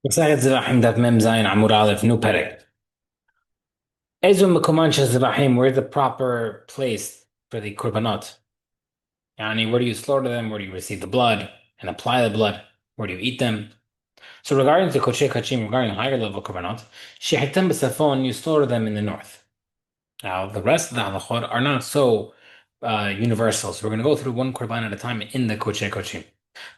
مساعد Zevahim Daf Mem Zayin Amud Aleph New Perek. Ezu Mekuman Zevahim, where's the proper place for the korbanot? Yani, where do you slaughter them? Where do you receive the blood and apply the blood? Where do you eat them? So regarding the Koche Kachim, regarding higher level korbanot, Shehitam B'Safon, you slaughter them in the north. Now, the rest of the halachot are not so universal. So we're going to go through one korban at a time in the Koche Kachim.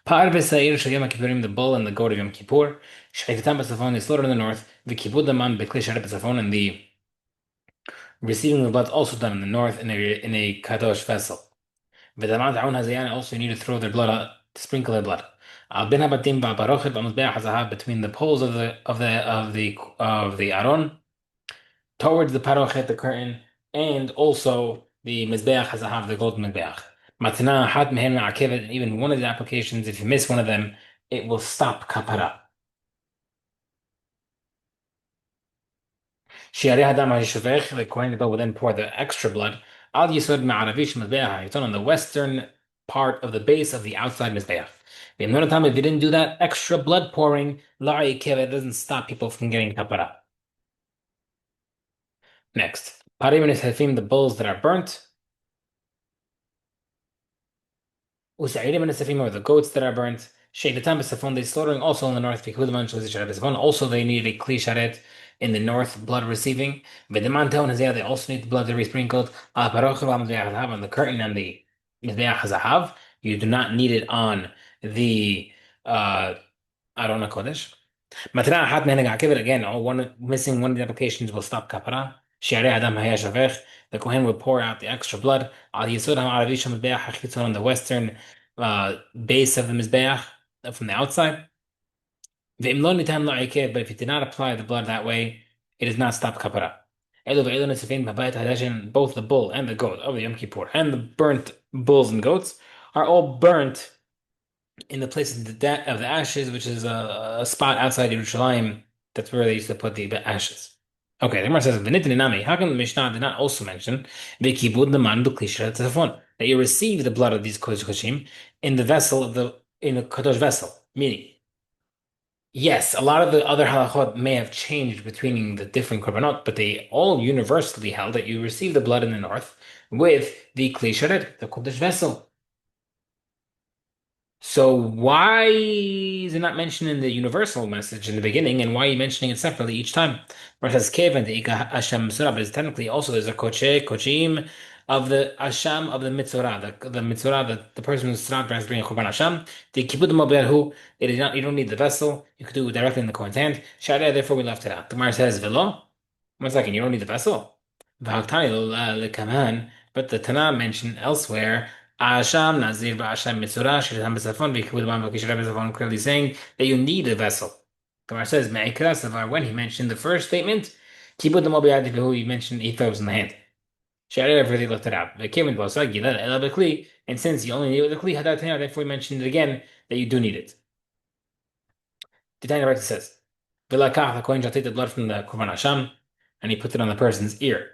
Par B'Sa'ir Shel Yom Kippurim, the bull and the goat of Yom Kippur. Shehitam B'Safon, they slaughter in the north. The Kibbud Daman B'Kli Sharet B'Safon, and the receiving the blood is also done in the north in a kadosh vessel. V'damat aun hazayan, also you need to throw their blood out, to sprinkle their blood. Al ben habatim ba'barochet b'mizbeach hazahav, between the poles of the aron, towards the parochet, the curtain, and also the mizbeach hazahav, the golden mizbeach. Matna hat mehen ma'akevet, and even one of the applications, if you miss one of them, it will stop kapara. Shiarei hadam ha'shuvech, the Kohen Gadol will then pour the extra blood. Al yisod ma'aravish mizbeach, it's on the western part of the base of the outside mizbeach. Another time, if you didn't do that extra blood pouring, la'i keva, doesn't stop people from getting kapara. Next, parim and the bulls that are burnt. Usa'irim and or the goats that are burnt. Sheikhatam b'safon, they slaughtering also in the north. Bikudaman shalizisharet b'safon. Also, they need a kli sharet in the north, blood receiving. V'deman teon hazeh, they also need the blood to be sprinkled. Al parochel al on the curtain and the mizbeach hazahav. You do not need it on the Arona Kodesh. Matna hat mehenig akivet, again, missing one of the applications will stop kapara. Shiarei adam hayashavech, the Kohen will pour out the extra blood. Al yisod ha'aravish mizbeach hachitzon, on the western base of the mizbeach, from the outside. Ve'im lo nitam lo ikev, but if you did not apply the blood that way, it does not stop kapara. Elu ve'elu nesefin b'bayit hadashin, both the bull and the goat of the Yom Kippur and the burnt bulls and goats are all burnt in the place of the ashes, which is a spot outside Yerushalayim. That's where they used to put the ashes. Okay, the Gemara says, "V'nitin nami." How come the Mishnah did not also mention "V'kibud leman b'kli sharet tzafon," that you receive the blood of these kodesh koshim in the vessel in a kadosh vessel? Meaning, yes, a lot of the other halachot may have changed between the different korbanot, but they all universally held that you receive the blood in the north with the kli sharet, the kodesh vessel. So why is it not mentioned in the universal message in the beginning, and why are you mentioning it separately each time? Where it says Kevan the Ika Hashem Mitzvah, but technically also there's a Kochim of the Hashem of the Mitzvah, the Mitzvah, the person who's not bringing Korban Hashem. The Kibbud Mober, it is not, you don't need the vessel, you could do it directly in the Kohen's hand. Sharia, therefore we left it out. The Gemara says Velo. 1 second, you don't need the vessel. But the Tanah mentioned elsewhere Asham Nazir Ba'asham Mitzurah Shirham B'Safon V'Kibud B'Am V'Kishra B'Safon, clearly saying that you need a vessel. Gemara says Me'ikra Savar, when he mentioned the first statement, Kibud Mobiad who he mentioned he throws in the hand. Shari really left it out. V'Kibud B'Sag Yilad Ela B'Kli, and since you only need it with the Kli Hadat Tanah, therefore he mentioned it again that you do need it. The Tanya writer says, V'Lakach the Kohen shall take the blood from the Korban Hashem and he puts it on the person's ear.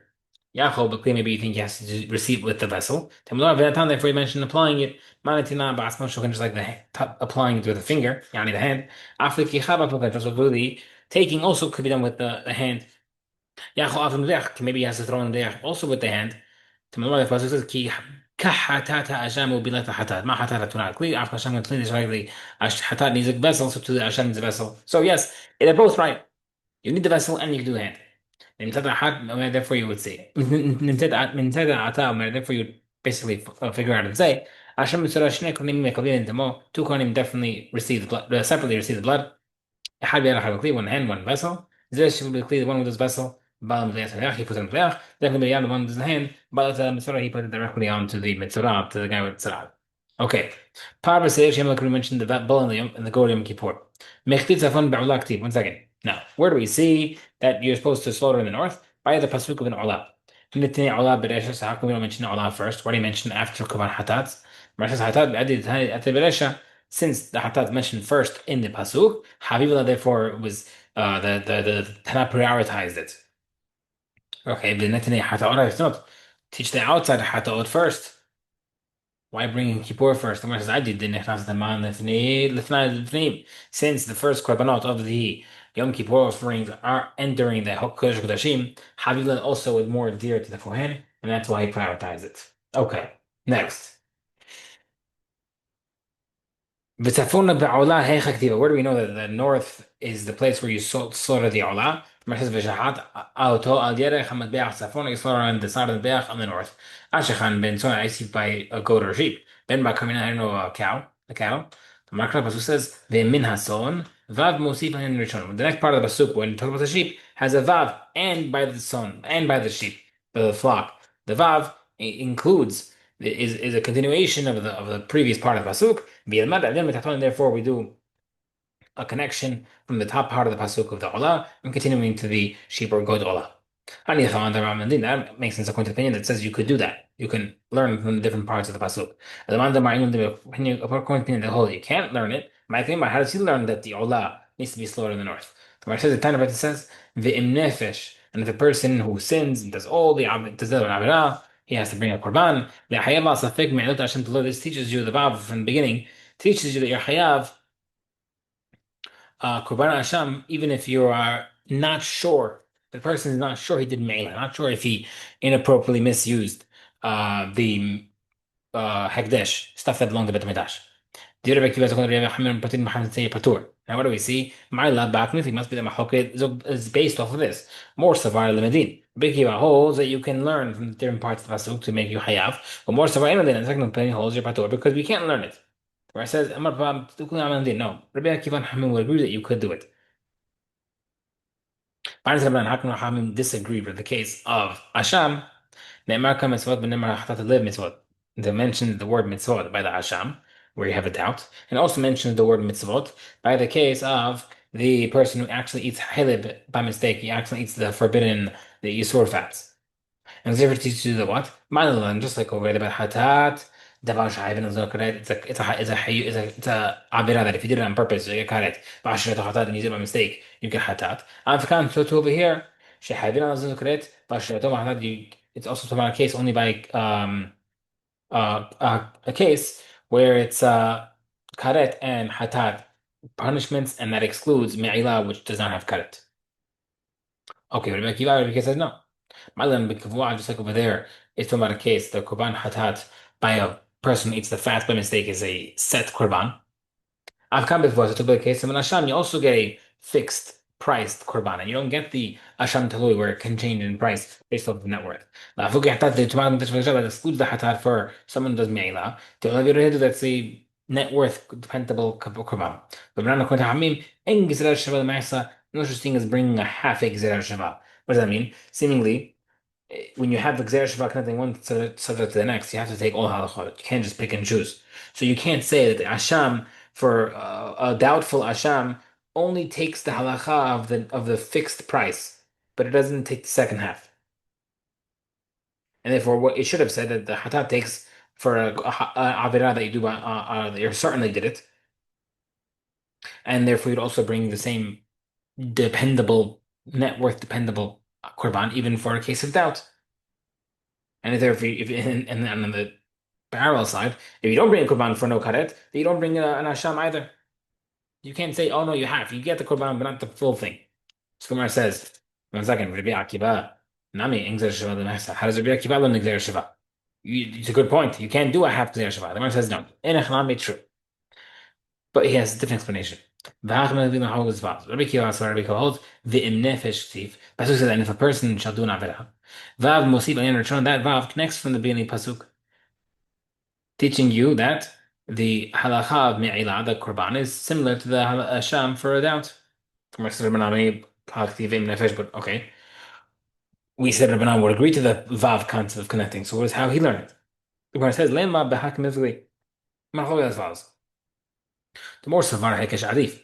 Yachol, but maybe you think he has to receive it with the vessel. Therefore, he mentioned applying it. Manatina just like applying it with the finger, yani the hand. Also really taking also could be done with the hand. Yachol maybe he has to throw in the also with the hand. The pasuk says ki kahatata asham will be like the hatat. Ma hatata tuna kli. After Hashem can clean this rightly. Hatat needs a vessel, so to the Hashem needs a vessel. So yes, they're both right. You need the vessel and you can do the hand. Therefore you would say therefore you would basically figure out and say two kohanim definitely receive the blood, separately receive the blood. One hand, one vessel. The one with this vessel, he puts it in the definitely the one with his hand, but he put it directly onto the mitzvah, to the guy with tzara. Okay. Parva says, like we mentioned, the bull and the goat Yom Kippur. 1 second. Now, where do we see that you're supposed to slaughter in the north? By the pasuk of an olah. So how come we don't mention olah first? Why do you mention after Kuban Hatat? Since the Hatat mentioned first in the pasuk, Havivah therefore was the Tana prioritized it. Okay, the Netane Hataot, not teach the outside Hataot first. Why bring in Kippur first? The Gemara says, I did the Nechnas Daman Lefnei. Since the first korbanot of the Yom Kippur offerings are entering the Kodesh Kodashim, Havila also is more dear to the Kohen, and that's why he prioritized it. Okay, next. V'tafuna ba'olah heicha k'tiva. Where do we know that the north is the place where you slaughter the olah? It says v'shahat auto al yerech hamadbeach tzafon. You slaughter on the side of the beach on the north. Ashechan ben son. I see by a goat or a sheep. Ben ba'kamina I know a cow. The cow. The Makra pasuk says ve'min hason vav mosif in rishon. The next part of the pasuk when it talks about the sheep has a vav and by the son and by the sheep the flock. The vav includes is a continuation of the previous part of the pasuk. Therefore, we do a connection from the top part of the pasuk of the olah and continuing to the sheep or goat olah. That makes sense according to the opinion that says you could do that. You can learn from the different parts of the pasuk. According to the opinion that hold you can't learn it. How does he learn that the olah needs to be slaughtered in the north? The Gemara says the Tana says ve'im nefesh, and if a person who sins and does all the avera, he has to bring a korban. This teaches you the Bab from the beginning teaches you that you're chayav korban asham even if you are not sure. The person is not sure he did meila, not sure if he inappropriately misused the hekdesh stuff that belonged to Bet Hamikdash. Now, what do we see? My love backness, it must be the machoket is based off of this. More savar lemedin. Big Kiva holds that you can learn from the different parts of the pasuk to make you hayav. But more savar lemedin, and the second opinion holds your patur because we can't learn it. Where it says, no. Rabbi Akiva and Hamim would agree that you could do it. How can Hamim disagree with the case of Asham? Ne'emar ka mitzvot v'ne'emar hachtat lev mitzvot. They mention the word mitzvot by the Asham, where you have a doubt, and also mentions the word mitzvot by the case of the person who actually eats halib by mistake. He actually eats the forbidden, the Yisur fats. And Xavier teaches you the what? Ma'alan, just like over there about hatat, davar shayvin is not correct. It's a avira that if you did it on purpose, you get karet. Ba'ashret hatat and you did it by mistake, you get hatat. Afrikan, so too over here, shayvin is not correct. Ba'ashret hatat, it's also talking about a case only by a case where it's karet and hatat punishments, and that excludes me'ila, which does not have karet. Okay, Rabbi Akiva says no. Malan b'kavua, just like over there, it's talking about a case, the korban hatat by a person who eats the fat by mistake is a set korban. Avkam b'kavua, so to be a case of an asham, you also get a fixed priced korban, and you don't get the asham talui where it can change in price based off the net worth. La'afuki hatat, the tumatim that excludes the hatat for someone who does me'ila. That's a net worth dependable korban. But according to Hamim, en gizra sheva l'ma'isa, no such thing as bringing a half a gizra sheva. What does that mean? Seemingly, when you have the Gzera Sheva connecting one subject to the next, you have to take all halachot. You can't just pick and choose. So you can't say that the asham for a doubtful asham only takes the halacha of the fixed price, but it doesn't take the second half. And therefore, what it should have said that the hatat takes for a avera that you do, you certainly did it, and therefore you'd also bring the same dependable net worth dependable korban even for a case of doubt. And therefore, and on the parallel side, if you don't bring a korban for no karet, then you don't bring an asham either. You can't say, oh no, you have. You get the korban, but not the full thing. So Gemara says, one second, Rabbi Akiva, Nami, Ingzer Shiva, the Mesa. How does Rabbi Akiva learn Ingzer Shiva? It's a good point. You can't do a half Ingzer Shiva. The Gemara says, no. Enech Nami, true. But he has a different explanation. Rabbi Akiva holds the nefesh tiv. Pasuk says that if a person shall do an avera, vav mosif and return that vav connects from the beginning pasuk, teaching you that the halacha of me'ila, the korban, is similar to the asham for a doubt. But okay, we said Rabbanan would agree to the vav concept of connecting. So what is how he learned it? The Gemara says, "Lema behak mizli." As follows. The more savar hekesh adif.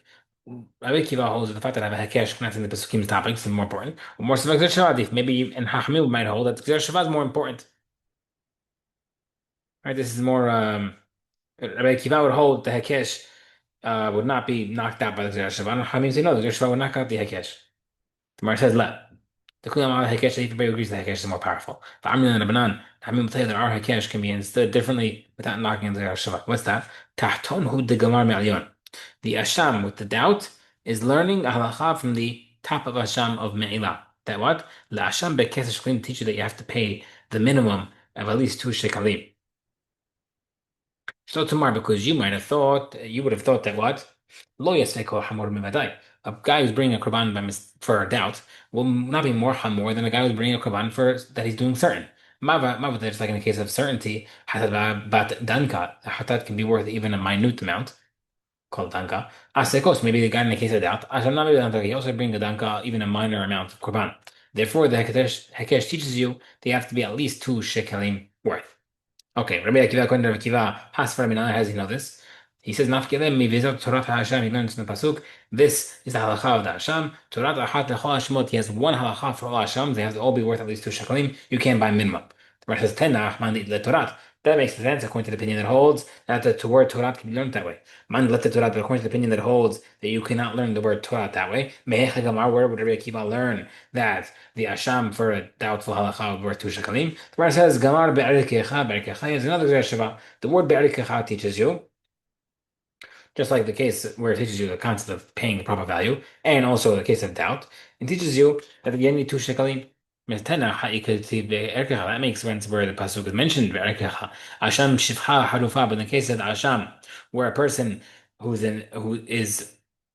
Rabbi Kiva holds that the fact that I have a hekesh connecting the pesukim's topics is more important. Or more savar gzer adif. Maybe in Hachamim might hold that gzer shava is more important. Right? This is more. Rabbi Kiva would hold the hekesh would not be knocked out by the gzer shava. Hachamim say no, the gzer shava would knock out the hekesh. The Gemara says, "La." The Kulam Ar Hakesh, everybody agrees that Hakesh is more powerful. The Amrin and Abanan, Hamim tell you that Ar Hakesh can be instead differently without knocking into the Shava. What's that? Tahton Hu de Gamar Me'alyon. The Asham with the doubt is learning a halacha from the top of Asham of Me'ilah. That what? La Asham Bekes Shkalim teach you that you have to pay the minimum of at least two shekalim. So tomorrow, because you would have thought that what? Lo yaseko hamor mivadai. A guy who's bringing a korban for a doubt will not be more hamor than a guy who's bringing a korban for that he's doing certain. Mava, just like in the case of certainty, hatat bat danka. Hatat can be worth even a minute amount called danka. Asekos, maybe the guy in the case of doubt. Ashamna maybe danka. He also bring the danka even a minor amount of korban. Therefore, the Hekesh teaches you they have to be at least two shekalim worth. Okay, Rabbi Akiva, according to Rabbi Akiva, Hasfar Minai, how does he know this? He says, Nafkelem mi vizot Torah HaHasham, he learns in the Pasuk, this is the halacha of the Hasham, Torah Ahat Lechol Hashemot, he has one halacha for all Hasham, they have to all be worth at least two shekalim, you can't buy minimum. The Torah says, Tenach, man le Torah. That makes sense according to the opinion that holds that the word Torah can be learned that way. Man let the Torah, but according to the opinion that holds that you cannot learn the word Torah that way, Mehech Hagamar, where would Rabbi Akiva learn that the asham for a doubtful halacha would worth two shekalim? The Torah says, Gamar be'arikecha, be'arikecha is another Zereshava. The word be'arikecha teaches you just like the case where it teaches you the concept of paying the proper value, and also the case of doubt, it teaches you that you need two shekalim. That makes sense where the pasuk is mentioned. Asham shifcha harufa, but in the case of the asham, where a person who is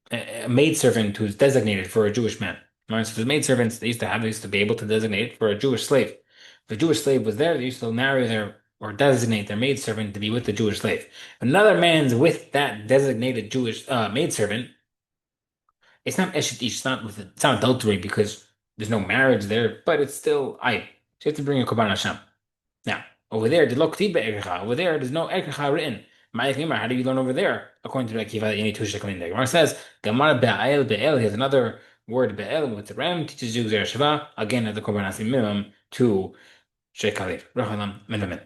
a maidservant who's designated for a Jewish man. Right? So the maidservants they used to be able to designate for a Jewish slave. If a Jewish slave was there, they used to marry their or designate their maidservant to be with the Jewish slave. Another man's with that designated Jewish maidservant. It's not eshet ish. It's not adultery because there's no marriage there, but it's still I. So you have to bring a korban hasham. Now over there, over there, there's no erkecha written. How do you learn over there? According to Akiva, you need two shekalim. The Gemara says, Gamar be'el be'el. He has another word be'el with the ram teaches you zer shava again at the korban hasim minimum two shekalim. Rachalam minimum.